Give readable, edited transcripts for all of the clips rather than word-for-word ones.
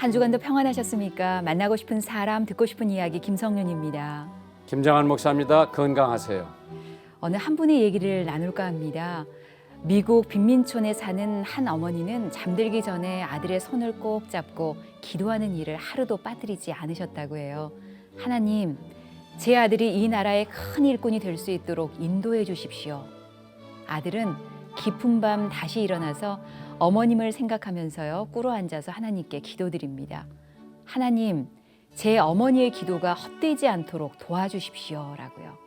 한 주간도 평안하셨습니까? 만나고 싶은 사람, 듣고 싶은 이야기 김성윤입니다. 김정한 목사입니다. 건강하세요. 어느 한 분의 얘기를 나눌까 합니다. 미국 빈민촌에 사는 한 어머니는 잠들기 전에 아들의 손을 꼭 잡고 기도하는 일을 하루도 빠뜨리지 않으셨다고 해요. 하나님, 제 아들이 이 나라의 큰 일꾼이 될 수 있도록 인도해 주십시오. 아들은 깊은 밤 다시 일어나서 어머님을 생각하면서요, 꿇어 앉아서 하나님께 기도드립니다. 하나님, 제 어머니의 기도가 헛되지 않도록 도와주십시오라고요.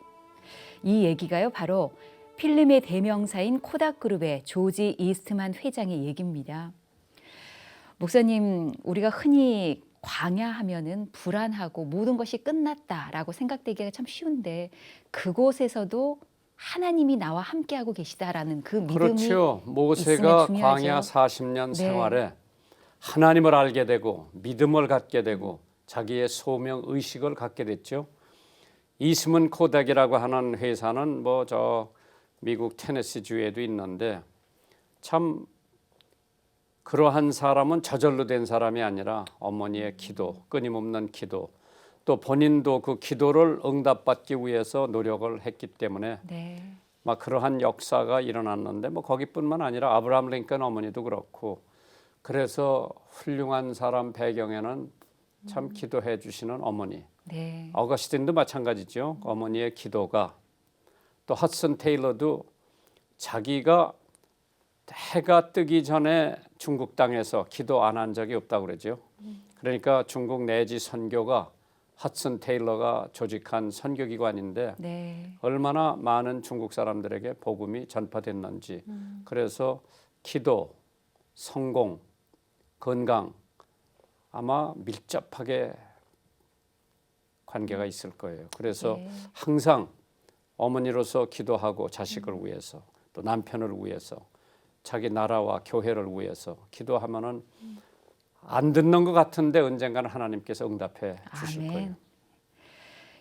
이 얘기가요, 바로 필름의 대명사인 코닥그룹의 조지 이스트만 회장의 얘기입니다. 목사님, 우리가 흔히 광야 하면은 불안하고 모든 것이 끝났다라고 생각되기가 참 쉬운데 그곳에서도 하나님이 나와 함께하고 계시다라는 그 믿음이 그렇죠. 모세가 있으면 중요하죠. 광야 40년 네. 생활에 하나님을 알게 되고 믿음을 갖게 되고 자기의 소명 의식을 갖게 됐죠. 이스문 코닥이라고 하는 회사는 뭐 저 미국 테네시 주에도 있는데 참 그러한 사람은 저절로 된 사람이 아니라 어머니의 기도, 끊임없는 기도, 또 본인도 그 기도를 응답받기 위해서 노력을 했기 때문에 네. 막 그러한 역사가 일어났는데 뭐 거기뿐만 아니라 아브라함 링컨 어머니도 그렇고 그래서 훌륭한 사람 배경에는 참 기도해 주시는 어머니. 네. 어거스틴도 마찬가지죠. 어머니의 기도가 또 헛슨 테일러도 자기가 해가 뜨기 전에 중국 땅에서 기도 안 한 적이 없다고 그러죠. 그러니까 중국 내지 선교가 헛슨 테일러가 조직한 선교기관인데 네. 얼마나 많은 중국 사람들에게 복음이 전파됐는지 그래서 기도, 성공, 건강 아마 밀접하게 관계가 있을 거예요. 그래서 네. 항상 어머니로서 기도하고 자식을 위해서 또 남편을 위해서 자기 나라와 교회를 위해서 기도하면은 안 듣는 것 같은데 언젠가는 하나님께서 응답해 주실 아멘. 거예요.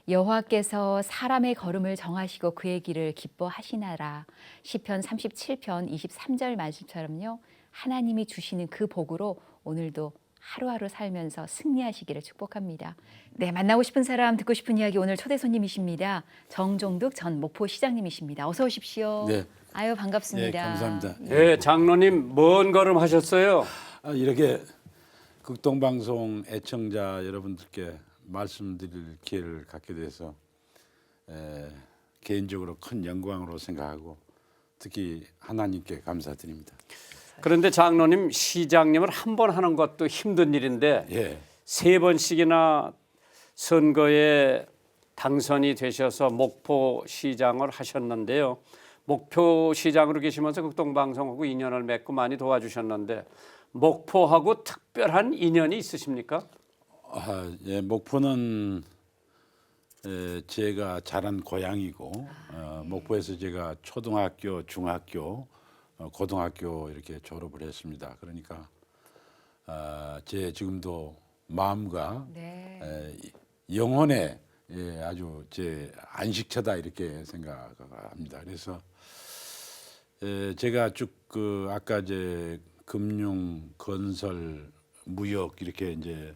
여호와께서 사람의 걸음을 정하시고 그의 길을 기뻐하시나라. 시편 37편 23절 말씀처럼요. 하나님이 주시는 그 복으로 오늘도 하루하루 살면서 승리하시기를 축복합니다. 네, 만나고 싶은 사람, 듣고 싶은 이야기 오늘 초대 손님이십니다. 정종득 전 목포 시장님이십니다. 어서 오십시오. 네. 아유, 반갑습니다. 네, 감사합니다. 네, 장로님 먼 걸음 하셨어요. 이렇게 극동방송 애청자 여러분들께 말씀드릴 기회를 갖게 돼서 개인적으로 큰 영광으로 생각하고 특히 하나님께 감사드립니다. 그런데 장로님 시장님을 한 번 하는 것도 힘든 일인데 예, 3번씩이나 선거에 당선이 되셔서 목포 시장을 하셨는데요. 목포 시장으로 계시면서 극동방송하고 인연을 맺고 많이 도와주셨는데 목포하고 특별한 인연이 있으십니까? 예, 목포는 제가 자란 고향이고 목포에서 제가 초등학교, 중학교, 고등학교 이렇게 졸업을 했습니다. 그러니까 제 지금도 마음과 네. 영혼의 아주 제 안식처다 이렇게 생각합니다. 그래서 제가 쭉 그 아까 이제 금융, 건설, 무역 이렇게 이제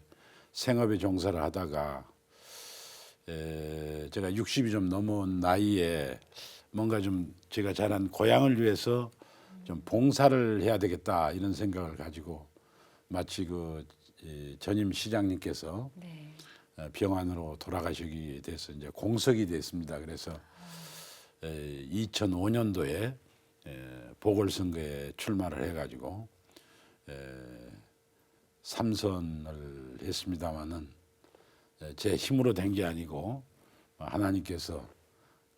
생업에 종사를 하다가 제가 60이 좀 넘은 나이에 뭔가 좀 제가 자란 고향을 위해서 좀 봉사를 해야 되겠다 이런 생각을 가지고 마치 그 전임 시장님께서 네. 병환으로 돌아가시게 돼서 이제 공석이 됐습니다. 그래서 2005년도에 보궐선거에 출마를 해가지고 3선을 했습니다마는 제 힘으로 된 게 아니고 하나님께서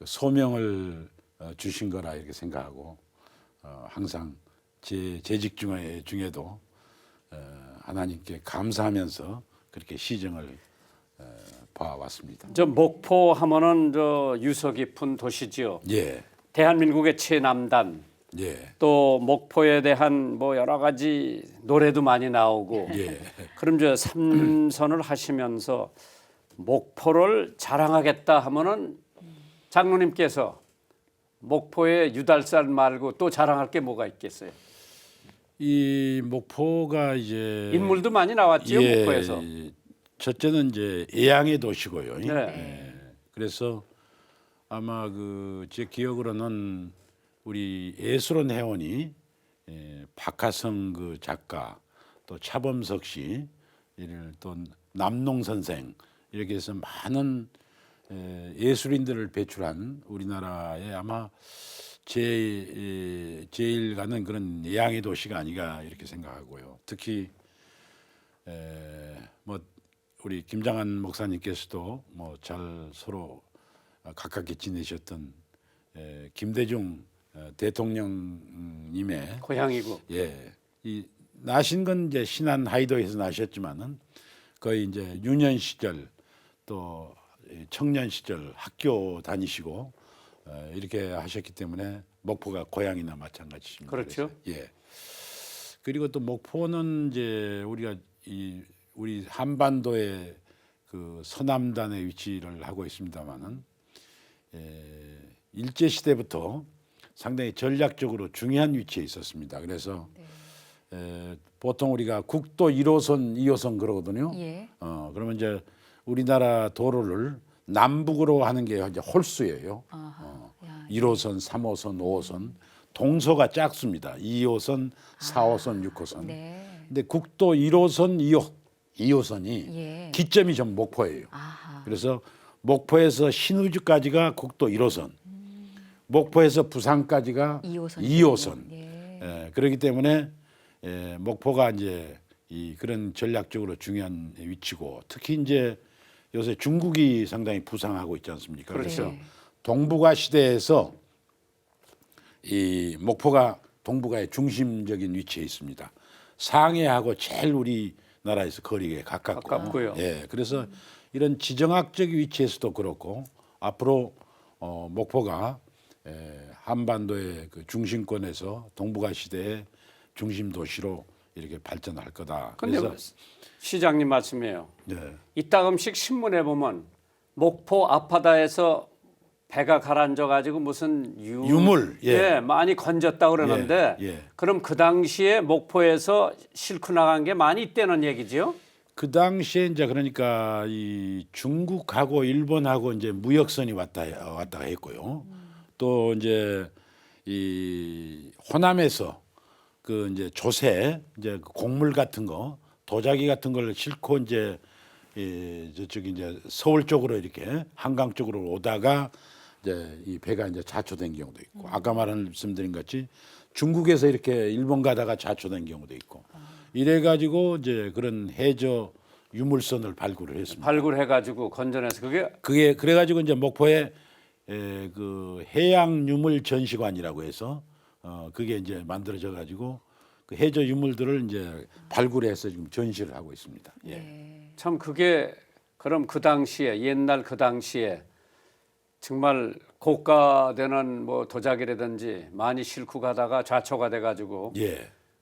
소명을 주신 거라 이렇게 생각하고 항상 제 재직 중에도 하나님께 감사하면서 그렇게 시정을 봐왔습니다. 저 목포 하면은 저 유서 깊은 도시지요. 예, 대한민국의 최남단 예, 또 목포에 대한 뭐 여러 가지 노래도 많이 나오고 예. 그럼 저 삼선을 하시면서 목포를 자랑하겠다 하면은 장로님께서 목포의 유달산 말고 또 자랑할 게 뭐가 있겠어요? 이 목포가 이제 인물도 많이 나왔지요, 목포에서. 첫째는 이제 예양의 도시고요. 네. 그래서 아마 그 제 기억으로는 우리 예술원 회원이 박하성 그 작가 또 차범석 씨 이를 또 남농 선생 이렇게 해서 많은 예술인들을 배출한 우리나라의 아마 제일 가는 그런 예양의 도시가 아니가 이렇게 생각하고요. 특히 뭐 우리 김장한 목사님께서도 뭐 잘 서로 가깝게 지내셨던 김대중 대통령님의 고향이고. 이 나신 건 이제 신안 하이도에서 나셨지만은 거의 이제 유년 시절 또 청년 시절 학교 다니시고 이렇게 하셨기 때문에 목포가 고향이나 마찬가지입니다. 그렇죠. 그래서, 그리고 또 목포는 이제 우리가 우리 한반도의 그 서남단의 위치를 하고 있습니다만은 일제 시대부터 상당히 전략적으로 중요한 위치에 있었습니다. 그래서 보통 우리가 국도 1호선, 2호선 그러거든요. 예. 그러면 이제 우리나라 도로를 남북으로 하는 게 이제 홀수예요. 아하. 야, 1호선, 3호선, 5호선. 동서가 작습니다. 2호선, 4호선, 6호선. 네. 근데 국도 1호선, 2호선이 예. 기점이 좀 목포예요. 아하. 그래서 목포에서 신의주까지가 국도 1호선, 목포에서 부산까지가 2호선. 2호선. 예. 그렇기 때문에 목포가 이제 그런 전략적으로 중요한 위치고 특히 이제 요새 중국이 상당히 부상하고 있지 않습니까? 그렇죠. 네. 동북아 시대에서 이 목포가 동북아의 중심적인 위치에 있습니다. 상해하고 제일 우리나라에서 거리에 가깝고요. 그래서 이런 지정학적 위치에서도 그렇고 앞으로 목포가 한반도의 그 중심권에서 동북아 시대의 중심 도시로 이렇게 발전할 거다. 근데 시장님 말씀이에요. 네. 이따금씩 신문에 보면 목포 앞바다에서 배가 가라앉아 가지고 무슨 유물, 많이 건졌다 그러는데 그럼 그 당시에 목포에서 싣고 나간 게 많이 있다는 얘기지요? 그 당시에 이제 그러니까 이 중국하고 일본하고 이제 무역선이 왔다 했고요. 또 이제 이 호남에서 그 이제 조세 이제 곡물 같은 거 도자기 같은 걸 싣고 이제 저쪽이 이제 서울 쪽으로 이렇게 한강 쪽으로 오다가 이제 이 배가 이제 자초된 경우도 있고 아까 말씀드린 같이 중국에서 이렇게 일본 가다가 자초된 경우도 있고 이래 가지고 이제 그런 해저 유물선을 발굴을 했습니다. 발굴해 가지고 건져내서 그게 그래 가지고 이제 목포에 그 해양 유물 전시관이라고 해서 그게 이제 만들어져 가지고 그 해저 유물들을 이제 발굴해서 지금 전시를 하고 있습니다. 참 그게 그럼 그 당시에 옛날 그 당시에 정말 고가되는 뭐 도자기라든지 많이 싣고 가다가 좌초가 돼 가지고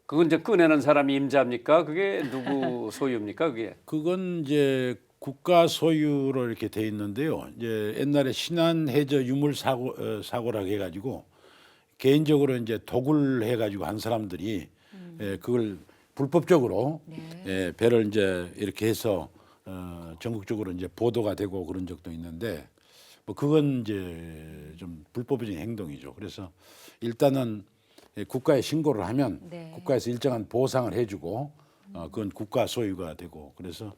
그건 이제 꺼내는 사람이 임자입니까? 그게 누구 소유입니까? 그게? 그건 이제 국가 소유로 이렇게 돼 있는데요. 이제 옛날에 신안 해저 유물 사고라고 해가지고 개인적으로 이제 도굴 해가지고 한 사람들이 그걸 불법적으로 배를 이제 이렇게 해서 전국적으로 이제 보도가 되고 그런 적도 있는데 뭐 그건 이제 좀 불법적인 행동이죠. 그래서 일단은 국가에 신고를 하면 국가에서 일정한 보상을 해주고 그건 국가 소유가 되고 그래서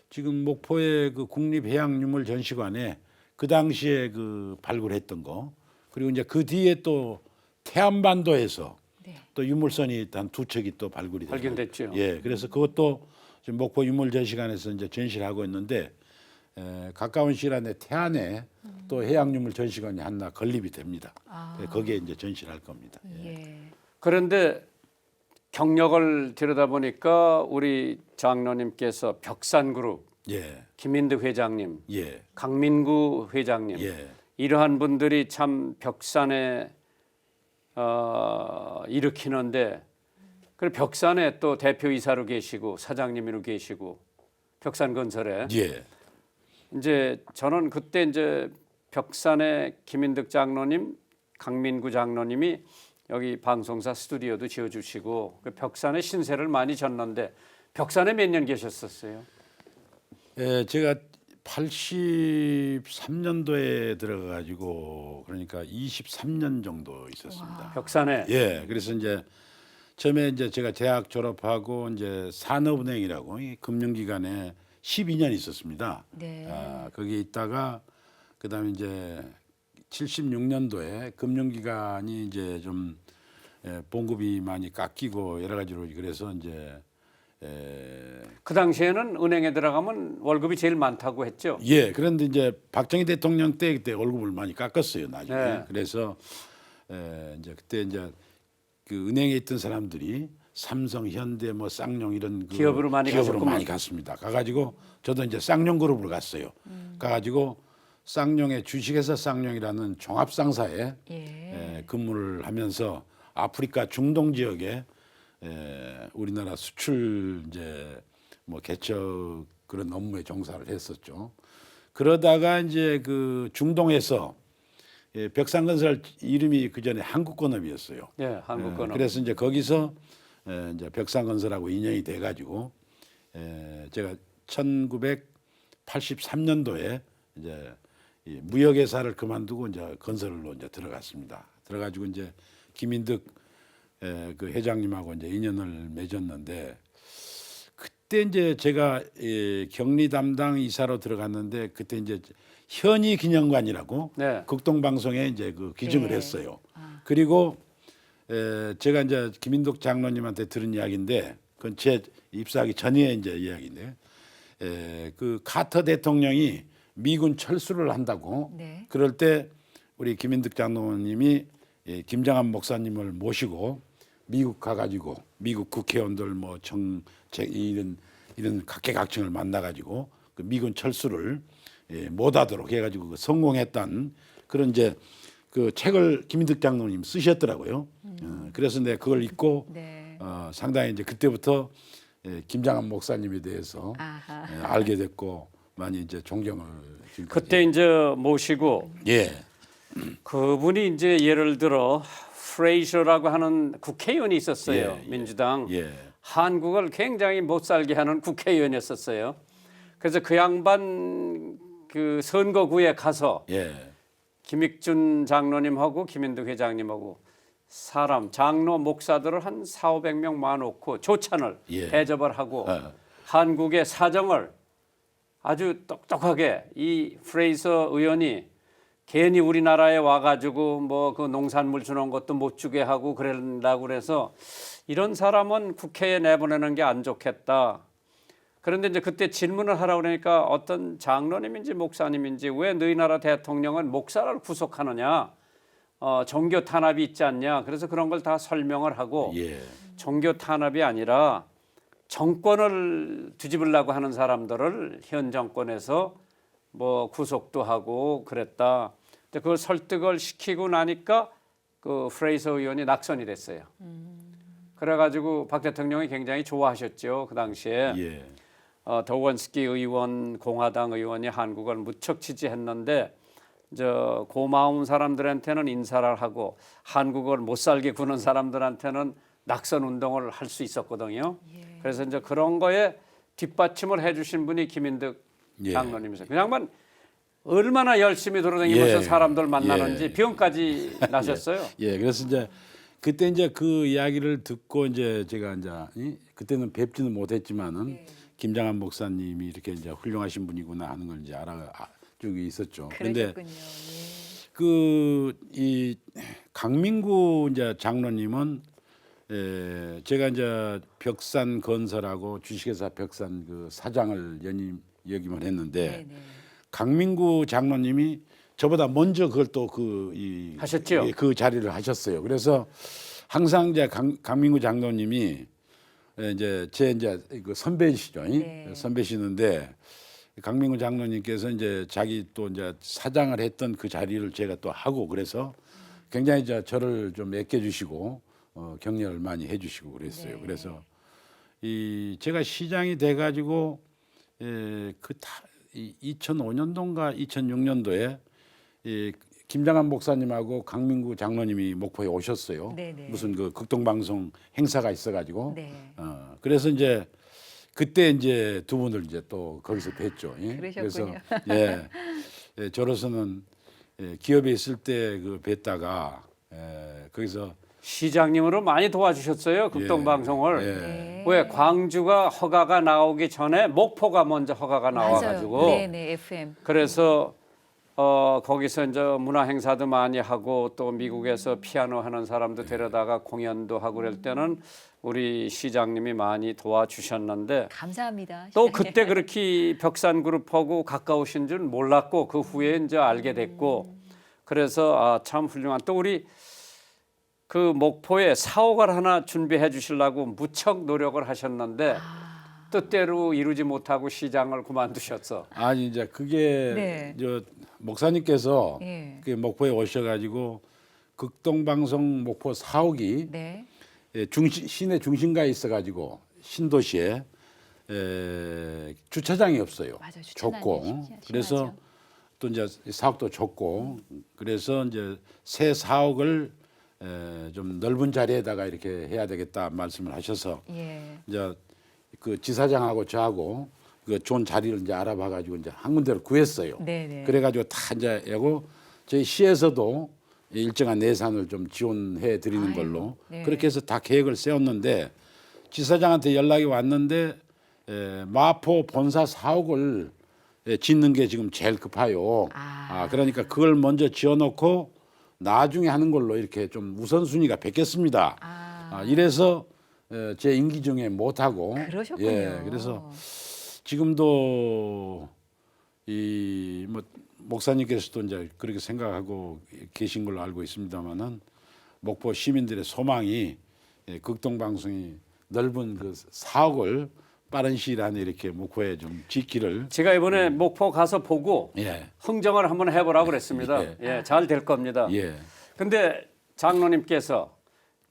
지금 목포의 그 국립해양유물 전시관에 그 당시에 그 발굴했던 거 그리고 이제 그 뒤에 또 태안반도에서 또 유물선이 한 두 척이 또 발견됐죠. 그래서 그것도 지금 목포 유물전시관에서 이제 전시를 하고 있는데 가까운 시일 안에 태안에 또 해양유물 전시관이 하나 건립이 됩니다. 거기에 이제 전시를 할 겁니다. 그런데 경력을 들여다보니까 우리 장로님께서 벽산그룹, 김인득 회장님, 강민구 회장님 이러한 분들이 참 벽산에 일으키는데 그리고 벽산에 또 대표이사로 계시고 사장님으로 계시고 벽산건설에 이제 저는 그때 이제 벽산의 김인득 장로님, 강민구 장로님이 여기 방송사 스튜디오도 지어주시고 그 벽산에 신세를 많이 졌는데 벽산에 몇 년 계셨었어요? 예, 제가 83년도에 들어가가지고 그러니까 23년 정도 있었습니다. 벽산에. 예, 그래서 이제 처음에 이제 제가 대학 졸업하고 이제 산업은행이라고 이 금융기관에 12년 있었습니다. 네. 거기 있다가 그다음에 이제 76년도에 금융기관이 이제 좀 봉급이 많이 깎이고 여러 가지로 그래서 이제 그 당시에는 은행에 들어가면 월급이 제일 많다고 했죠. 예, 그런데 이제 박정희 대통령 때 그때 월급을 많이 깎았어요 나중에. 네. 그래서 이제 그때 이제 그 은행에 있던 사람들이 삼성, 현대, 뭐 쌍용 이런 그 기업으로 많이 가셨구만. 많이 갔습니다. 가가지고 저도 이제 쌍용 그룹으로 갔어요. 가가지고 쌍용의 주식회사 쌍용이라는 종합상사에 예. 근무를 하면서 아프리카 중동 지역에 우리나라 수출 이제 뭐 개척 그런 업무에 종사를 했었죠. 그러다가 이제 그 중동에서 벽산건설 이름이 그 전에 한국건업이었어요. 예, 한국건업. 그래서 이제 거기서 이제 벽산건설하고 인연이 돼가지고 제가 1983년도에 이제 이 무역회사를 그만두고 이제 건설로 이제 들어갔습니다. 들어가지고 이제 김인득 그 회장님하고 이제 인연을 맺었는데 그때 이제 제가 격리 담당 이사로 들어갔는데 그때 이제 현희 기념관이라고 네. 극동방송에 이제 그 기증을 네. 했어요. 그리고 제가 이제 김인득 장로님한테 들은 이야기인데 그건 제 입사하기 전에 이제 이야기인데 그 카터 대통령이 미군 철수를 한다고 네. 그럴 때 우리 김인득 장로님이 김장한 목사님을 모시고 미국 가가지고 미국 국회의원들 뭐 정책 이런 각계각층을 만나가지고 그 미군 철수를 못하도록 해가지고 성공했던 그런 이제 그 책을 김인득 장로님 쓰셨더라고요. 그래서 내가 그걸 읽고 네. 상당히 이제 그때부터 김장한 목사님에 대해서 아하. 알게 됐고 많이 이제 존경을 지금까지. 그때 이제 모시고 예. 그분이 이제 예를 들어 프레이셔라고 하는 국회의원이 있었어요. 예, 예. 민주당. 예. 한국을 굉장히 못 살게 하는 국회의원이었었어요. 그래서 그 양반 그 선거구에 가서 예. 김익준 장로님하고 김인득 회장님하고 사람 장로 목사들을 한 4,500명 모아놓고 조찬을 예. 대접을 하고 한국의 사정을 아주 똑똑하게 이 프레이서 의원이 괜히 우리나라에 와가지고 뭐 그 농산물 주는 것도 못 주게 하고 그런다고 그래서 이런 사람은 국회에 내보내는 게 안 좋겠다. 그런데 이제 그때 질문을 하라고 그러니까 어떤 장로님인지 목사님인지 왜 너희 나라 대통령은 목사를 구속하느냐? 종교 탄압이 있지 않냐? 그래서 그런 걸 다 설명을 하고 예. 종교 탄압이 아니라 정권을 뒤집으려고 하는 사람들을 현 정권에서 뭐 구속도 하고 그랬다. 근데 그걸 설득을 시키고 나니까 그 프레이서 의원이 낙선이 됐어요. 그래가지고 박 대통령이 굉장히 좋아하셨죠. 그 당시에 예. 더원스키 의원, 공화당 의원이 한국을 무척 지지했는데 저 고마운 사람들한테는 인사를 하고 한국을 못 살게 구는 사람들한테는 낙선 운동을 할 수 있었거든요. 그래서 이제 그런 거에 뒷받침을 해주신 분이 김인득 예. 장로님이세요. 그냥만 얼마나 열심히 돌아다니면서 예. 사람들 만나는지 예. 병까지 나셨어요. 예. 그래서 이제 그때 이제 그 이야기를 듣고 이제 제가 이제 그때는 뵙지는 못했지만은 김장한 목사님이 이렇게 이제 훌륭하신 분이구나 하는 걸 이제 알아주고 있었죠. 그런데 그러셨군요. 예. 그 이 강민구 이제 장로님은 제가 이제 벽산 건설하고 주식회사 벽산 그 사장을 역임을 했는데 네네. 강민구 장로님이 저보다 먼저 그걸 또 하셨죠? 그 자리를 하셨어요. 그래서 항상 이제 강민구 장로님이 이제 제 이제 그 선배시죠. 네. 선배시는데 강민구 장로님께서 이제 자기 또 이제 사장을 했던 그 자리를 제가 또 하고 그래서 굉장히 이제 저를 좀 아껴주시고 격려를 많이 해주시고 그랬어요. 네. 그래서 이 제가 시장이 돼가지고 그 2005년도인가 2006년도에 김장한 목사님하고 강민구 장로님이 목포에 오셨어요. 네네. 무슨 그 극동방송 행사가 있어가지고 네. 그래서 이제 그때 이제 두 분을 이제 또 거기서 뵀죠. 예? 그러셨군요. 그래서 저로서는 기업에 있을 때 그 뵀다가 거기서 시장님으로 많이 도와주셨어요. 극동방송을. 예. 네. 왜 광주가 허가가 나오기 전에 목포가 먼저 허가가 나와가지고 맞아요. 네네 FM. 그래서 거기서 이제 문화 행사도 많이 하고 또 미국에서 피아노 하는 사람도 데려다가 공연도 하고 그럴 때는 우리 시장님이 많이 도와주셨는데 감사합니다. 또 시장님. 그때 그렇게 벽산그룹하고 가까우신 줄 몰랐고 그 후에 이제 알게 됐고 그래서 참 훌륭한 또 우리 그 목포에 사옥을 하나 준비해 주시려고 무척 노력을 하셨는데 뜻대로 이루지 못하고 시장을 그만두셨어. 아니 이제 그게 네. 저 목사님께서 예. 그 목포에 오셔가지고 극동방송 목포 사옥이 네. 시내 중심가에 있어가지고 신도시에 주차장이 없어요. 맞아요. 주차장이 좁고 심하죠. 그래서 또 이제 사옥도 좁고 그래서 이제 새 사옥을 좀 넓은 자리에다가 이렇게 해야 되겠다 말씀을 하셔서 예. 이제 그 지사장하고 저하고 그 좋은 자리를 이제 알아봐가지고 이제 한 군데를 구했어요. 네네. 그래가지고 다 이제 하고 저희 시에서도 일정한 예산을 좀 지원해 드리는 아유, 걸로 네. 그렇게 해서 다 계획을 세웠는데 지사장한테 연락이 왔는데 마포 본사 사옥을 짓는 게 지금 제일 급해요. 그러니까 그걸 먼저 지어놓고 나중에 하는 걸로 이렇게 좀 우선순위가 바뀌었습니다. 이래서 제 임기 중에 못하고 그러셨군요. 그래서 지금도 이 뭐 목사님께서도 이제 그렇게 생각하고 계신 걸로 알고 있습니다만은 목포 시민들의 소망이 극동방송이 넓은 그 사옥을 빠른 시일 안에 이렇게 목포에 좀 짓기를 제가 이번에 목포 가서 보고 예. 흥정을 한번 해보라고 그랬습니다. 예, 잘 될 겁니다. 예. 근데 장로님께서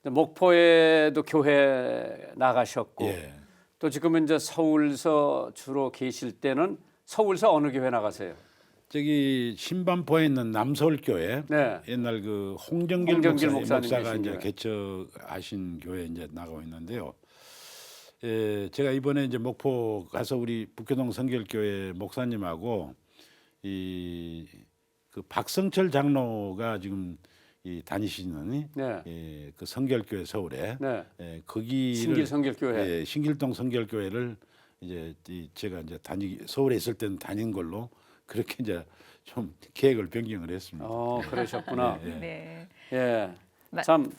목포에도 교회 나가셨고 예. 또 지금은 이제 서울서 주로 계실 때는 서울서 어느 교회 나가세요? 저기 신반포에 있는 남서울교회 네. 옛날 그 홍정길 홍정길 목사가 목사님 이제 계신 개척하신 교회 이제 나가고 있는데요. 제가 이번에 이제 목포 가서 우리 북교동 성결교회 목사님하고 이 그 박성철 장로가 지금 이 다니시는 네. 그 성결교회 서울에 네. 거기를 신길 성결교회. 신길동 성결교회를 이제 제가 이제 서울에 있을 때는 다닌 걸로 그렇게 이제 좀 계획을 변경을 했습니다. 그러셨구나. 네. 예. 참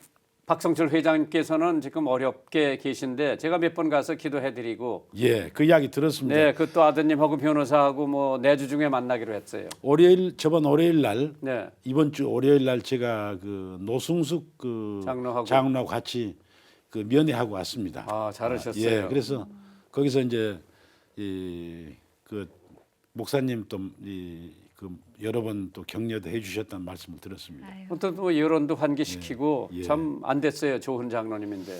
박성철 회장님께서는 지금 어렵게 계신데 제가 몇 번 가서 기도해드리고 그 이야기 들었습니다. 네, 그 또 아드님하고 변호사하고 뭐 내주 중에 만나기로 했어요. 저번 월요일 날 네. 이번 주 월요일 날 제가 그 노승숙 그 장로하고 같이 그 면회하고 왔습니다. 잘하셨어요. 그래서 거기서 이제 그 목사님 또 그 여러 번 또 격려도 해주셨다는 말씀을 들었습니다. 또 뭐 여론도 환기시키고 예. 참 안 됐어요. 좋은 장로님인데.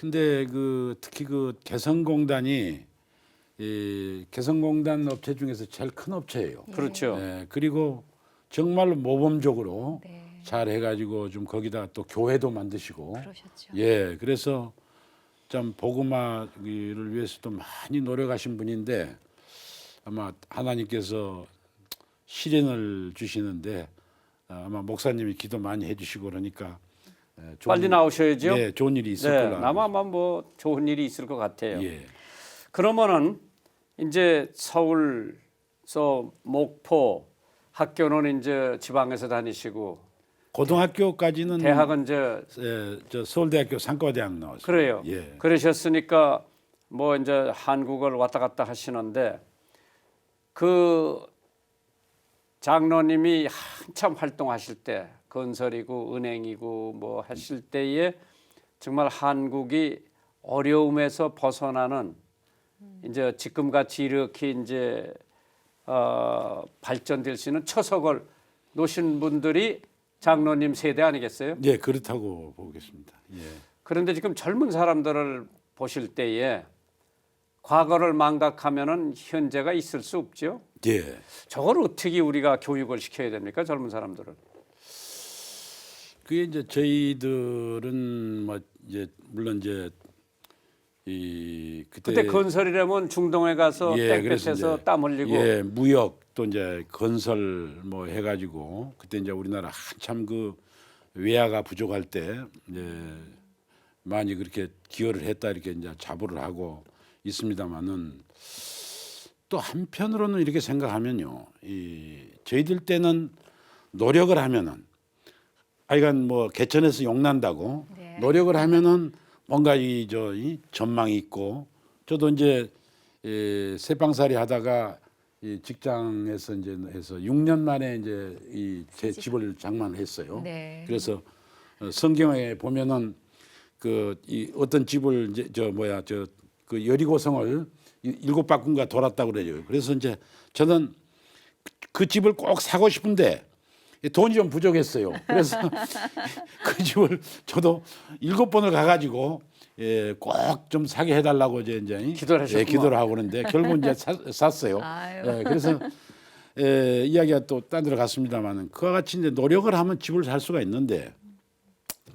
근데 그 특히 그 개성공단이 개성공단 업체 중에서 제일 큰 업체예요. 그렇죠. 그리고 정말로 모범적으로 네. 잘 해가지고 좀 거기다 또 교회도 만드시고 그러셨죠. 그래서 참 복음화를 위해서도 많이 노력하신 분인데 아마 하나님께서 시련을 주시는데 아마 목사님이 기도 많이 해주시고 그러니까 빨리 나오셔야죠. 네, 좋은 일이 있을 네, 걸로 알고 아마 뭐 좋은 일이 있을 것 같아요. 예. 그러면은 이제 서울서 목포 학교는 이제 지방에서 다니시고 고등학교까지는 대학은 이제 저 서울대학교 상과대학 나왔어요. 그래요. 예. 그러셨으니까 뭐 이제 한국을 왔다 갔다 하시는데 그 장로님이 한참 활동하실 때 건설이고 은행이고 뭐 하실 때에 정말 한국이 어려움에서 벗어나는 이제 지금같이 이렇게 이제 발전될 수 있는 초석을 놓으신 분들이 장로님 세대 아니겠어요? 네, 그렇다고 보겠습니다. 예. 그런데 지금 젊은 사람들을 보실 때에 과거를 망각하면은 현재가 있을 수 없죠. 예. 저걸 어떻게 우리가 교육을 시켜야 됩니까? 젊은 사람들은. 그게 이제 저희들은 뭐 이제 물론 이제 이 그때 건설이라면 중동에 가서 예, 그래서 땡볕에서 이제 땀 흘리고 예, 무역 또 이제 건설 뭐 해가지고 그때 이제 우리나라 한참 그 외야가 부족할 때 이제 많이 그렇게 기여를 했다 이렇게 이제 자부를 하고 있습니다만은 또 한편으로는 이렇게 생각하면요, 이 저희들 때는 노력을 하면은 하여간 뭐 개천에서 용난다고 네. 노력을 하면은 뭔가 이 전망이 있고 저도 이제 새빵살이 하다가 이 직장에서 이제 해서 6년 만에 이제 이 제 집을 장만을 했어요. 네. 그래서 성경에 보면은 그 이 어떤 집을 이제 그 여리고성을 7바퀴인가 돌았다고 그래요. 그래서 이제 저는 그 집을 꼭 사고 싶은데 돈이 좀 부족했어요. 그래서 그 집을 저도 7번을 가가지고 꼭 좀 사게 해달라고 이제 기도를 하셨구만. 기도를 하고 그러는데 결국 이제 샀어요. 아유. 그래서 이야기가 또 딴 데로 갔습니다만은 그와 같이 이제 노력을 하면 집을 살 수가 있는데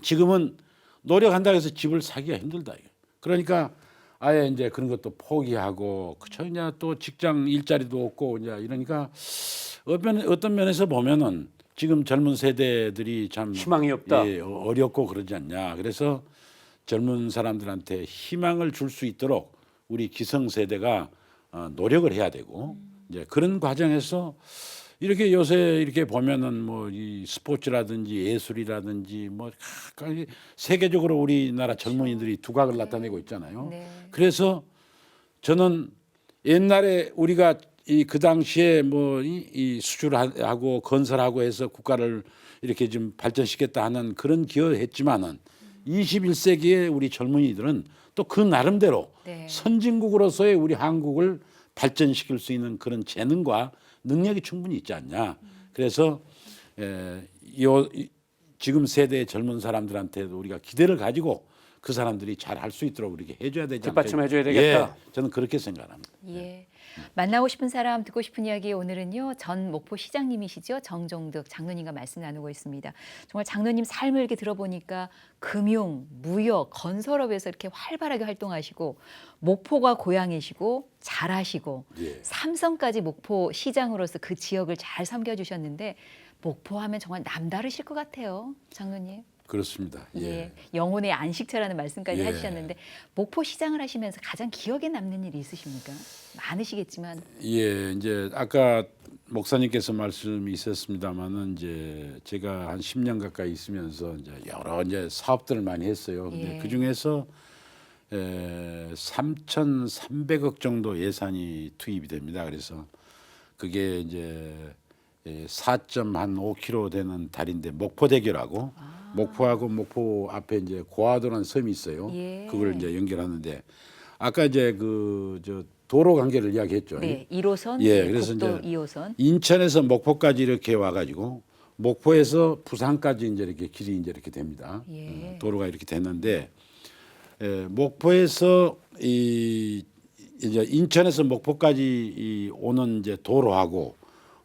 지금은 노력한다고 해서 집을 사기가 힘들다. 그러니까 아예 이제 그런 것도 포기하고 그쵸 이제 또 직장 일자리도 없고 이제 이러니까 어떤 면에서 보면은 지금 젊은 세대들이 참 희망이 없다. 예, 어렵고 그러지 않냐. 그래서 젊은 사람들한테 희망을 줄 수 있도록 우리 기성 세대가 노력을 해야 되고 이제 그런 과정에서 이렇게 요새 이렇게 보면은 뭐 이 스포츠라든지 예술이라든지 뭐 각각 세계적으로 우리나라 젊은이들이 두각을 나타내고 있잖아요. 네. 그래서 저는 옛날에 우리가 그 당시에 뭐 이 수출하고 건설하고 해서 국가를 이렇게 좀 발전시켰다 하는 그런 기여했지만은 21세기의 우리 젊은이들은 또 그 나름대로 네. 선진국으로서의 우리 한국을 발전시킬 수 있는 그런 재능과 능력이 충분히 있지 않냐. 그래서 지금 세대의 젊은 사람들한테도 우리가 기대를 가지고 그 사람들이 잘 할 수 있도록 이렇게 해줘야 되지 않겠냐. 뒷받침해줘야 되겠다. 예, 저는 그렇게 생각합니다. 예. 만나고 싶은 사람 듣고 싶은 이야기 오늘은요 전 목포 시장님이시죠 정종득 장로님과 말씀 나누고 있습니다. 정말 장로님 삶을 이렇게 들어보니까 금융, 무역, 건설업에서 이렇게 활발하게 활동하시고 목포가 고향이시고 잘하시고 예. 삼성까지 목포 시장으로서 그 지역을 잘 섬겨주셨는데 목포하면 정말 남다르실 것 같아요, 장로님. 그렇습니다. 예. 예. 영혼의 안식처라는 말씀까지 예. 하셨는데 목포 시장을 하시면서 가장 기억에 남는 일이 있으십니까? 많으시겠지만. 예, 이제 아까 목사님께서 말씀이 있었습니다만은 이제 제가 한 10년 가까이 있으면서 이제 여러 이제 사업들을 많이 했어요. 근데 예. 그 중에서 3,300억 정도 예산이 투입이 됩니다. 그래서 그게 이제 4.5km 되는 다리인데 목포대교라고 목포하고 목포 앞에 이제 고화도라는 섬이 있어요. 예. 그걸 이제 연결하는데 아까 이제 저 도로 관계를 이야기했죠. 네, 1호선, 예, 네, 그래서 국도 이제 2호선. 인천에서 목포까지 이렇게 와가지고 목포에서 부산까지 이제 이렇게 길이 이제 이렇게 됩니다. 예. 도로가 이렇게 됐는데 목포에서 이제 인천에서 목포까지 오는 이제 도로하고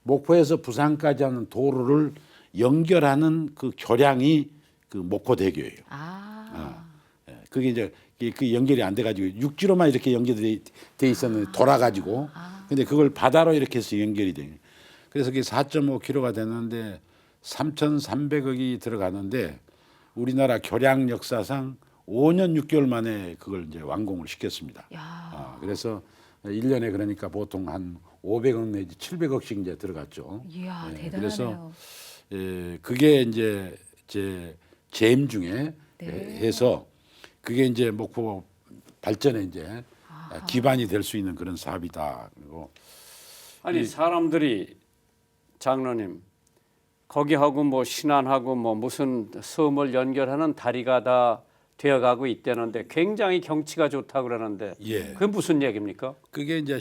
목포에서 부산까지 하는 도로를 연결하는 그 교량이 그 목포대교예요. 그게 이제 그 연결이 안 돼가지고 육지로만 이렇게 연결돼 있었는데 돌아가지고 근데 그걸 바다로 이렇게 해서 연결이 돼요. 그래서 그게 4.5km가 되는데 3,300억이 들어가는데 우리나라 교량 역사상 5년 6개월 만에 그걸 이제 완공을 시켰습니다. 그래서 1년에 그러니까 보통 한 500억 내지 700억씩 이제 들어갔죠. 이야, 대단하네요. 그래서 그게 이제 제 재임 중에 네. 해서 그게 이제 목포 발전에 이제 기반이 될 수 있는 그런 사업이다. 그리고 아니 사람들이 장로님 거기하고 뭐 신안하고 뭐 무슨 섬을 연결하는 다리가 다 되어가고 있다는데 굉장히 경치가 좋다 그러는데 예. 그게 무슨 얘기입니까? 그게 이제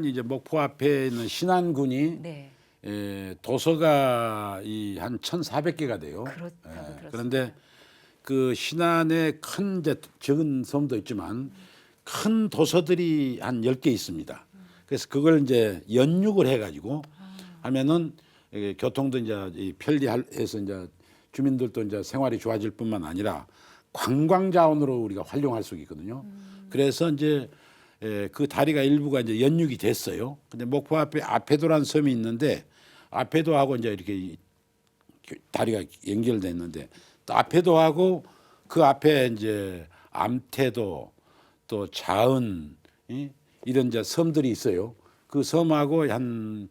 이제 목포 앞에 있는 신안군이 네. 도서가 한 1,400개가 돼요. 그렇다고 들었습니다. 그런데 그 신안에 큰 이제 적은 섬도 있지만 큰 도서들이 한 10개 있습니다. 그래서 그걸 이제 연육을 해가지고 하면은 교통도 이제 편리해서 이제 주민들도 이제 생활이 좋아질 뿐만 아니라 관광 자원으로 우리가 활용할 수 있거든요. 그래서 이제 그 다리가 일부가 이제 연육이 됐어요. 근데 목포 앞에 아페도라는 섬이 있는데 아페도하고 이제 이렇게 다리가 연결됐는데 또 아페도하고 그 앞에 이제 암태도 또 자은 이런 이제 섬들이 있어요. 그 섬하고 한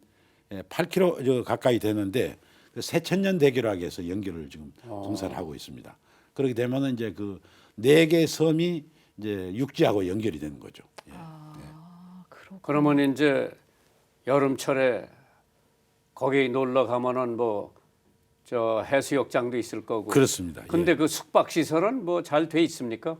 8km 가까이 되는데 그 새천년 대교라고 해서 연결을 지금 공사를 하고 있습니다. 그렇게 되면은 이제 그 4개 섬이 이제 육지하고 연결이 되는 거죠. 예. 그렇군요. 그러면 이제 여름철에 거기 놀러 가면은 뭐 저 해수욕장도 있을 거고. 그렇습니다. 근데 예. 그 숙박 시설은 뭐 잘 돼 있습니까?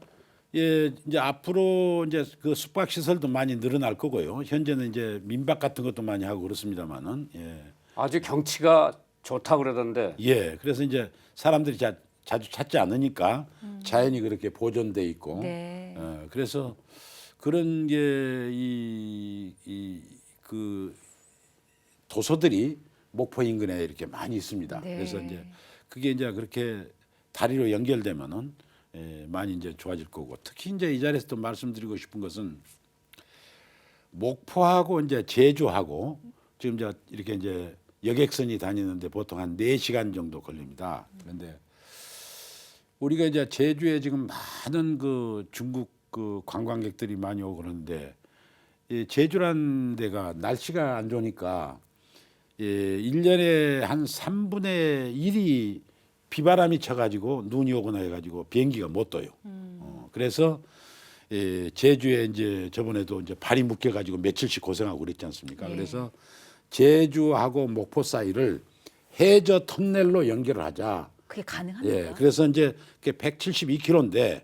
예, 이제 앞으로 이제 그 숙박 시설도 많이 늘어날 거고요. 현재는 이제 민박 같은 것도 많이 하고 그렇습니다만은 예. 아주 경치가 좋다 그러던데. 예, 그래서 이제 사람들이 자주 찾지 않으니까 자연이 그렇게 보존돼 있고, 네. 그래서 그런 게 그 도서들이 목포 인근에 이렇게 많이 있습니다. 네. 그래서 이제 그게 이제 그렇게 다리로 연결되면은 많이 이제 좋아질 거고, 특히 이제 이 자리에서 또 말씀드리고 싶은 것은 목포하고 이제 제주하고 지금 이제 이렇게 이제 여객선이 다니는데 보통 한 4시간 정도 걸립니다. 그런데 우리가 이제 제주에 지금 많은 그 중국 그 관광객들이 많이 오고 그러는데 이 제주라는 데가 날씨가 안 좋으니까 1년에 한 3분의 1이 비바람이 쳐가지고 눈이 오거나 해가지고 비행기가 못 떠요. 그래서 제주에 이제 저번에도 이제 발이 묶여가지고 며칠씩 고생하고 그랬지 않습니까? 예. 그래서 제주하고 목포 사이를 해저 터널로 연결을 하자. 그게 가능합니까? 예, 그래서 이제 그게 172km인데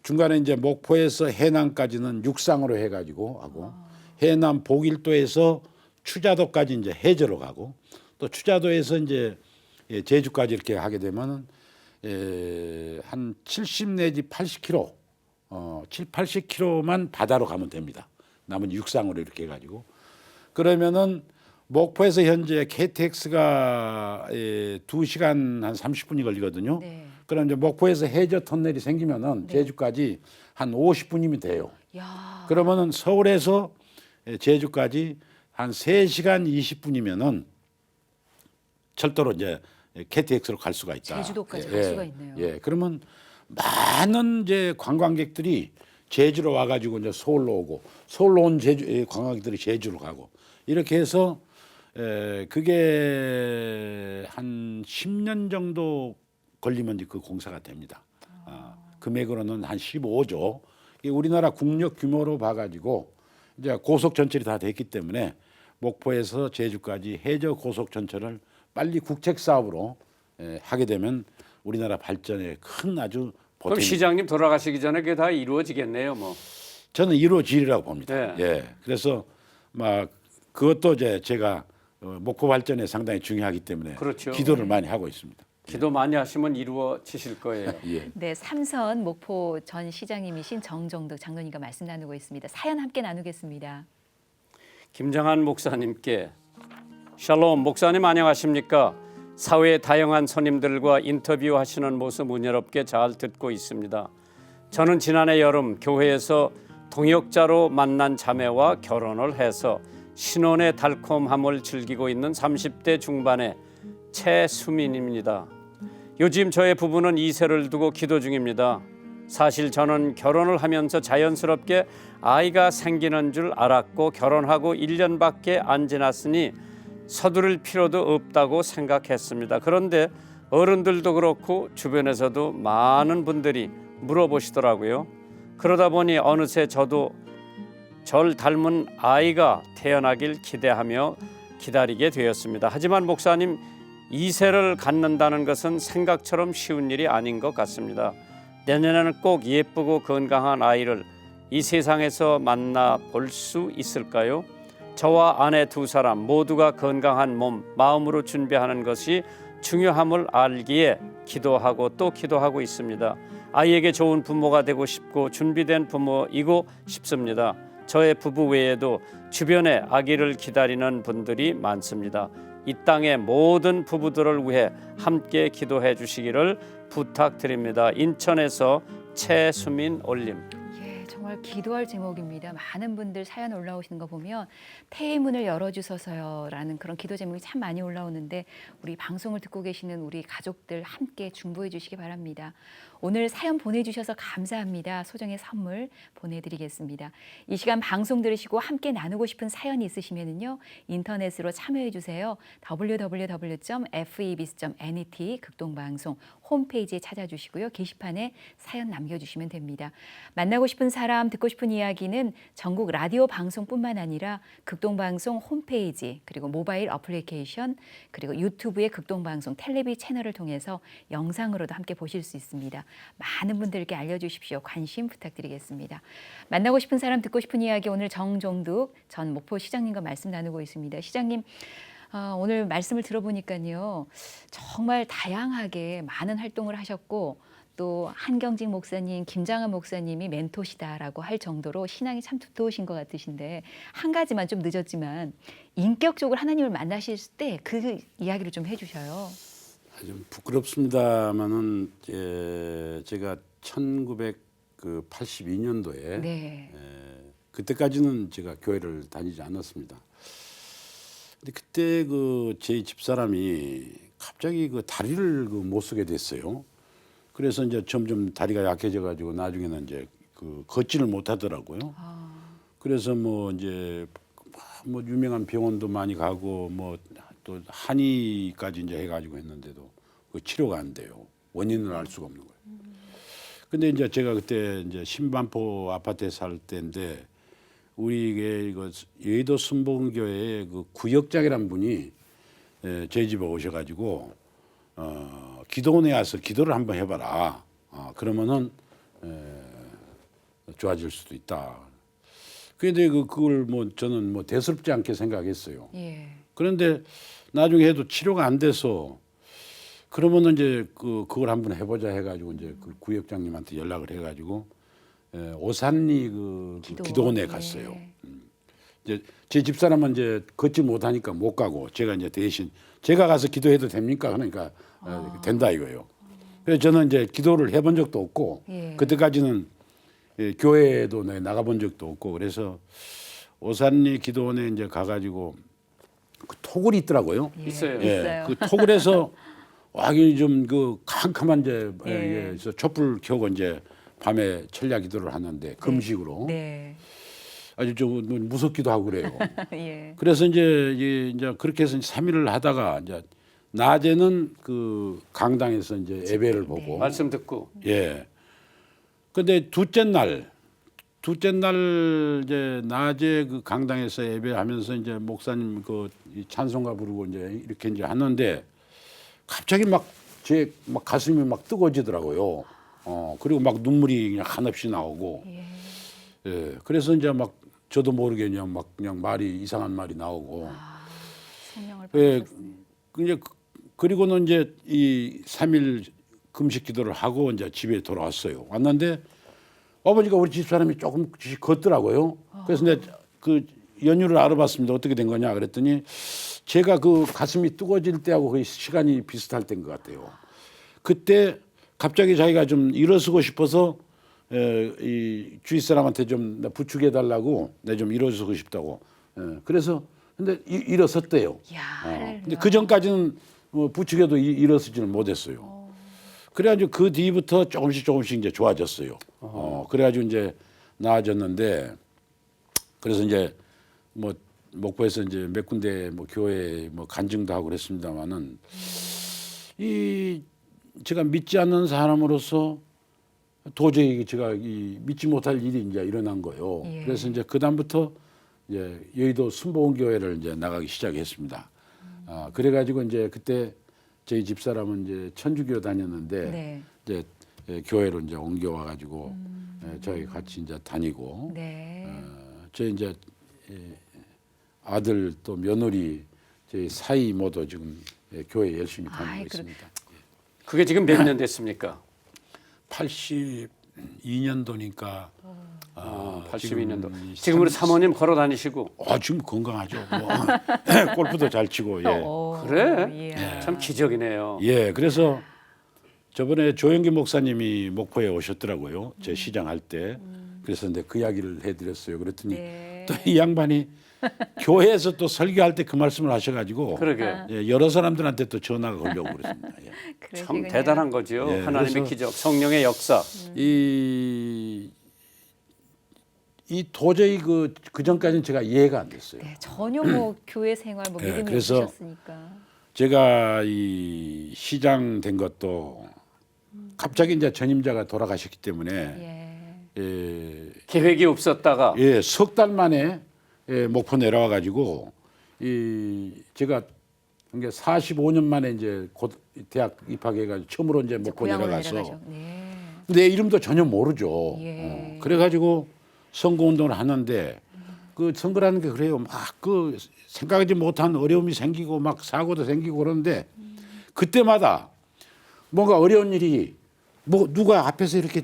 중간에 이제 목포에서 해남까지는 육상으로 해가지고 하고 해남 보길도에서 추자도까지 이제 해저로 가고 또 추자도에서 이제 제주까지 이렇게 하게 되면은 한 70 내지 80km, 7, 80km만 바다로 가면 됩니다. 나머지 육상으로 이렇게 해가지고 그러면은 목포에서 현재 KTX가 2시간 한 30분이 걸리거든요. 네. 그럼 이제 목포에서 해저 터널이 생기면은 제주까지 한 50분이면 돼요. 야. 그러면은 서울에서 제주까지 한 3시간 20분이면은 철도로 이제 KTX로 갈 수가 있다. 제주도까지 갈 수가 있네요. 예, 그러면 많은 이제 관광객들이 제주로 와가지고 이제 서울로 오고 서울로 온 제주 관광객들이 제주로 가고 이렇게 해서 그게 한 10년 정도 걸리면 이제 그 공사가 됩니다. 금액으로는 한 15조. 이게 우리나라 국력 규모로 봐가지고 이제 고속 전철이 다 됐기 때문에 목포에서 제주까지 해저 고속 전철을 빨리 국책 사업으로 하게 되면 우리나라 발전에 큰 아주 그럼 보탬이. 시장님 돌아가시기 전에 그게 다 이루어지겠네요, 뭐. 저는 이루어지리라고 봅니다. 네. 예, 그래서 막 그것도 이제 제가 목포 발전에 상당히 중요하기 때문에 그렇죠. 기도를 많이 하고 있습니다. 기도 많이 하시면 이루어지실 거예요. 예. 네, 삼선 목포 전 시장님이신 정정덕 장로님과 말씀 나누고 있습니다. 사연 함께 나누겠습니다. 김정한 목사님께 샬롬 목사님 안녕하십니까? 사회의 다양한 손님들과 인터뷰하시는 모습 은혜롭게 잘 듣고 있습니다. 저는 지난해 여름 교회에서 동역자로 만난 자매와 결혼을 해서 신혼의 달콤함을 즐기고 있는 30대 중반의 최수민입니다. 요즘 저의 부부는 2세를 두고 기도 중입니다. 사실 저는 결혼을 하면서 자연스럽게 아이가 생기는 줄 알았고 결혼하고 1년밖에 안 지났으니 서두를 필요도 없다고 생각했습니다. 그런데 어른들도 그렇고 주변에서도 많은 분들이 물어보시더라고요. 그러다 보니 어느새 저도 절 닮은 아이가 태어나길 기대하며 기다리게 되었습니다. 하지만 목사님, 2세를 갖는다는 것은 생각처럼 쉬운 일이 아닌 것 같습니다. 내년에는 꼭 예쁘고 건강한 아이를 이 세상에서 만나볼 수 있을까요? 저와 아내 2사람 모두가 건강한 몸, 마음으로 준비하는 것이 중요함을 알기에 기도하고 또 기도하고 있습니다. 아이에게 좋은 부모가 되고 싶고 준비된 부모이고 싶습니다. 저의 부부 외에도 주변에 아기를 기다리는 분들이 많습니다. 이 땅의 모든 부부들을 위해 함께 기도해 주시기를 부탁드립니다. 인천에서 최수민 올림. 예, 정말 기도할 제목입니다. 많은 분들 사연 올라오시는 거 보면 태의 문을 열어주소서요라는 그런 기도 제목이 참 많이 올라오는데 우리 방송을 듣고 계시는 우리 가족들 함께 중보해 주시기 바랍니다. 오늘 사연 보내주셔서 감사합니다. 소정의 선물 보내드리겠습니다. 이 시간 방송 들으시고 함께 나누고 싶은 사연이 있으시면요 인터넷으로 참여해 주세요. www.febc.net 극동방송 홈페이지에 찾아주시고요. 게시판에 사연 남겨주시면 됩니다. 만나고 싶은 사람, 듣고 싶은 이야기는 전국 라디오 방송뿐만 아니라 극동방송 홈페이지 그리고 모바일 어플리케이션 그리고 유튜브의 극동방송 텔레비 채널을 통해서 영상으로도 함께 보실 수 있습니다. 많은 분들께 알려주십시오. 관심 부탁드리겠습니다. 만나고 싶은 사람, 듣고 싶은 이야기 오늘 정종득 전 목포시장님과 말씀 나누고 있습니다. 시장님 오늘 말씀을 들어보니까요. 정말 다양하게 많은 활동을 하셨고 또 한경직 목사님, 김장한 목사님이 멘토시다라고 할 정도로 신앙이 참 두터우신 것 같으신데 한 가지만 좀 늦었지만 인격적으로 하나님을 만나실 때 그 이야기를 좀 해주셔요. 좀 부끄럽습니다만은 제가 1982년도에 네. 그때까지는 제가 교회를 다니지 않았습니다. 근데 그때 그 제 집사람이 갑자기 그 다리를 못 쓰게 됐어요. 그래서 이제 점점 다리가 약해져 가지고 나중에는 이제 그 걷지를 못하더라고요. 그래서 뭐 이제 뭐 유명한 병원도 많이 가고 뭐 또 한의까지 이제 해가지고 했는데도 그 치료가 안 돼요. 원인을 알 수가 없는 거예요. 근데 이제 제가 그때 이제 신반포 아파트에 살 때인데 우리 이거 여의도 순복음교회의 그 구역장이란 분이 저희 집에 오셔가지고 기도원에 와서 기도를 한번 해봐라. 그러면은 좋아질 수도 있다. 그런데 그걸 뭐 저는 뭐 대수롭지 않게 생각했어요. 예. 그런데 나중에 해도 치료가 안 돼서 그러면은 이제 그걸 한번 해보자 해가지고 이제 그 구역장님한테 연락을 해가지고 오산리 그 기도원에 갔어요. 이제 제 집사람은 이제 걷지 못하니까 못 가고 제가 이제 대신 제가 가서 기도해도 됩니까? 그러니까 된다 이거예요. 그래서 저는 이제 기도를 해본 적도 없고 예. 그때까지는 교회에도 나가본 적도 없고 그래서 오산리 기도원에 이제 가가지고 그 토굴이 있더라고요. 예. 있어요. 있어요. 그 토굴에서 완전히 좀 그 캄캄한 이제 예. 그래서 촛불 켜고 이제 밤에 철야 기도를 하는데 금식으로 네. 아주 좀 무섭기도 하고 그래요. 예. 그래서 이제 그렇게 해서 3일을 하다가 이제 낮에는 그 강당에서 이제 예배를 보고 말씀 듣고 예. 근데 둘째 날 이제 낮에 그 강당에서 예배하면서 이제 목사님 그 찬송가 부르고 이제 이렇게 이제 하는데 갑자기 막 제 막 가슴이 막 뜨거워지더라고요. 그리고 막 눈물이 그냥 한없이 나오고. 예. 그래서 이제 막 저도 모르게 그냥 말이 이상한 말이 나오고. 성령을 예. 받으셨습니다. 이제 그리고는 이제 이 3일 금식 기도를 하고 이제 집에 돌아왔어요. 왔는데 아버지가 우리 집사람이 조금씩 걷더라고요. 그래서 내가 그 연유를 알아봤습니다. 어떻게 된 거냐 그랬더니 제가 그 가슴이 뜨거워질 때하고 거의 시간이 비슷할 때인 것 같아요. 그때 갑자기 자기가 좀 일어서고 싶어서 이 주위 사람한테 좀 부축해 달라고 내 좀 일어서고 싶다고. 그래서 근데 일어섰대요. 이야, 근데 그 전까지는 뭐 부축해도 일어서지는 못했어요. 그래가지고 그 뒤부터 조금씩 이제 좋아졌어요. 그래가지고 이제 나아졌는데 그래서 이제 뭐 목포에서 이제 몇 군데 뭐 교회 뭐 간증도 하고 그랬습니다만은 이 제가 믿지 않는 사람으로서 도저히 제가 이 믿지 못할 일이 이제 일어난 거예요. 예. 그래서 이제 그 다음부터 이제 여의도 순복음교회를 이제 나가기 시작했습니다. 그래가지고 이제 그때 저희 집사람은 이제 천주교 다녔는데 네. 이제 교회로 이제 옮겨와 가지고 저희 같이 이제 다니고 네. 저희 이제 아들 또 며느리 저희 사이 모두 지금 교회 열심히 다니고 있습니다. 그게 지금 몇 년 됐습니까? 82년도니까 82년도. 지금 지금으로 사모님 걸어 다니시고. 지금 건강하죠. 뭐. 골프도 잘 치고. 예. 그래? 예. 참 기적이네요. 예, 그래서 저번에 조영기 목사님이 목포에 오셨더라고요. 제 시장할 때. 그래서 이제 그 이야기를 해드렸어요. 그랬더니 네. 또 이 양반이 교회에서 또 설교할 때 그 말씀을 하셔가지고 그러게. 예, 여러 사람들한테 또 전화가 걸려오고 그랬습니다. 예. 참 그러시군요. 대단한 거죠. 예, 하나님의 그래서- 기적, 성령의 역사. 이 도저히 그 전까지는 제가 이해가 안 됐어요. 네, 전혀 뭐 교회 생활 뭐 예, 믿음이 그래서 없으셨으니까. 제가 이 시장 된 것도 갑자기 이제 전임자가 돌아가셨기 때문에 예. 계획이 없었다가 석 달 만에 목포 내려와 가지고 제가 이게 45년 만에 이제 곧 대학 입학해 가지고 처음으로 이제 목포 고향으로 내려가서 내려가죠. 네. 내 이름도 전혀 모르죠. 예. 그래 가지고 선거 운동을 하는데 그 선거라는 게 그래요. 막 그 생각하지 못한 어려움이 생기고 막 사고도 생기고 그러는데 그때마다 뭔가 어려운 일이 뭐 누가 앞에서 이렇게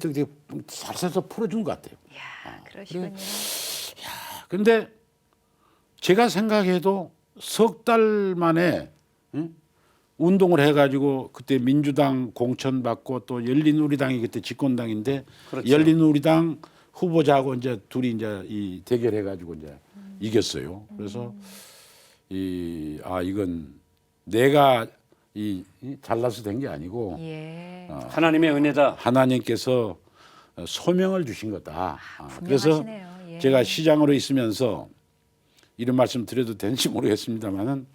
살살서 풀어준 것 같아요. 이야, 그러시군요. 근데 제가 생각해도 석 달 만에 운동을 해가지고 그때 민주당 공천 받고 또 열린우리당이 그때 집권당인데 그렇죠. 열린우리당 후보자하고 이제 둘이 이제 이 대결해가지고 이제 이겼어요. 그래서 이건 내가 잘나서 된 게 아니고 예. 하나님의 은혜다. 하나님께서 소명을 주신 거다. 그래서 분명하시네요. 예. 제가 시장으로 있으면서 이런 말씀 드려도 되는지 모르겠습니다만은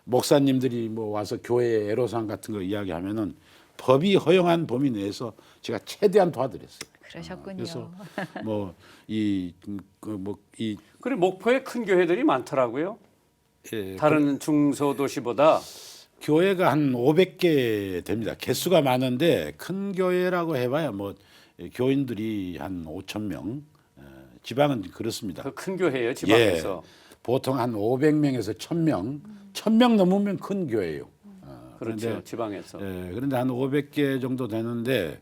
목사님들이 뭐 와서 교회 애로사항 같은 거 이야기하면은 법이 허용한 범위 내에서 제가 최대한 도와드렸어요. 그러셨군요. 그래서 그리고 목포에 큰 교회들이 많더라고요. 예, 다른 중소도시보다. 교회가 한 500개 됩니다. 개수가 많은데 큰 교회라고 해봐야 뭐 교인들이 한 5천 명. 지방은 그렇습니다. 그 큰 교회예요, 지방에서. 보통 한 500명에서 1,000명, 1,000명 넘으면 큰 교회예요. 그렇죠, 그런데, 지방에서. 그런데 한 500개 정도 되는데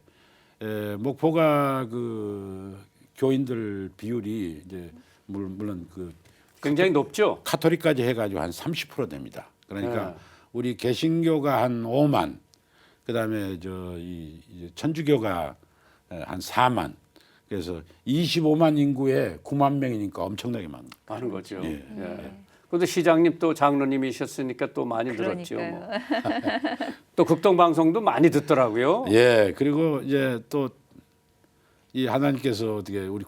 목포가 그 교인들 비율이 이제 물론 그 굉장히 높죠. 카톨릭까지 해가지고 한 30% 됩니다. 그러니까 네. 우리 개신교가 한 5만, 그다음에 천주교가 한 4만. 그래서 25만 인구에 9만 명이니까 엄청나게 많은. 많은 거죠. 예. 그런데 시장님 또 장로님이셨으니까 또 많이 들었죠. 뭐. 그러니까요. 또 극동방송도 많이 듣더라고요. 예, 그리고 이제 또 이 하나님께서 어떻게 우리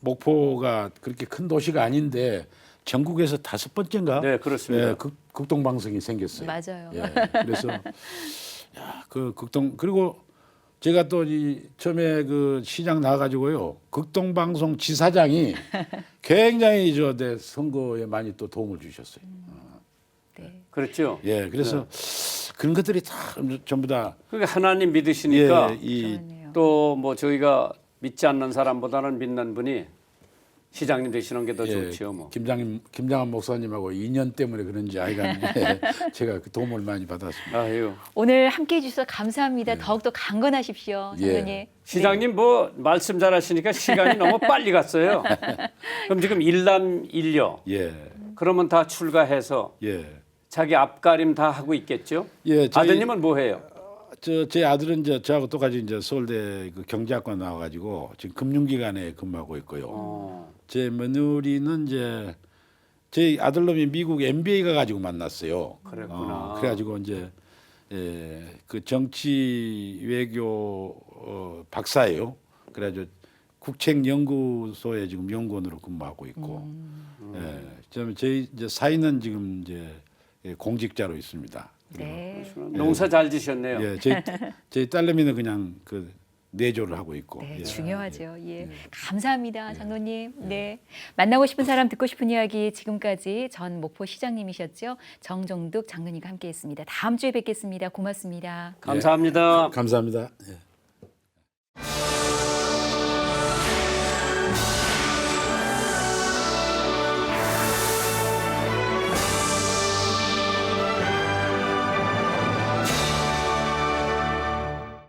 목포가 그렇게 큰 도시가 아닌데 전국에서 5번째인가? 네, 그렇습니다. 예, 극동방송이 생겼어요. 맞아요. 예, 그래서 그 그리고 제가 또 처음에 그 시장 나가지고요 극동방송 지사장이 굉장히 내 선거에 많이 또 도움을 주셨어요. 네. 그렇죠. 예, 그래서 그런 것들이 다 전부 다 그게 하나님 믿으시니까 그러네요. 또 뭐 저희가 믿지 않는 사람보다는 믿는 분이 시장님 되시는 게 더 예, 좋죠. 뭐. 김장한 목사님하고 인연 때문에 그런지 아이간 제가 그 도움을 많이 받았습니다. 아유. 오늘 함께해 주셔서 감사합니다. 더욱더 강건하십시오, 예. 장로님. 시장님 뭐 말씀 잘하시니까 시간이 너무 빨리 갔어요. 그럼 지금 일남 일녀 예, 그러면 다 출가해서 예, 자기 앞가림 다 하고 있겠죠? 예. 아드님은 뭐 해요? 제 아들은 저하고 똑같이 서울대 그 경제학과 나와가지고 지금 금융기관에 근무하고 있고요. 제 며느리는 제 아들놈이 미국 MBA 가가지고 만났어요. 그랬구나. 그래가지고 그 정치 외교 박사예요. 그래가지고 국책연구소에 지금 연구원으로 근무하고 있고, 저희 사위는 지금 공직자로 있습니다. 네. 농사 잘 지셨네요. 예, 저희 딸내미는 그냥 그 내조를 하고 있고. 네, 예. 중요하죠. 예. 감사합니다, 장로님. 네. 만나고 싶은 사람 듣고 싶은 이야기 지금까지 전 목포 시장님이셨죠. 정종득 장로님과 함께했습니다. 다음 주에 뵙겠습니다. 고맙습니다. 감사합니다. 감사합니다. 예.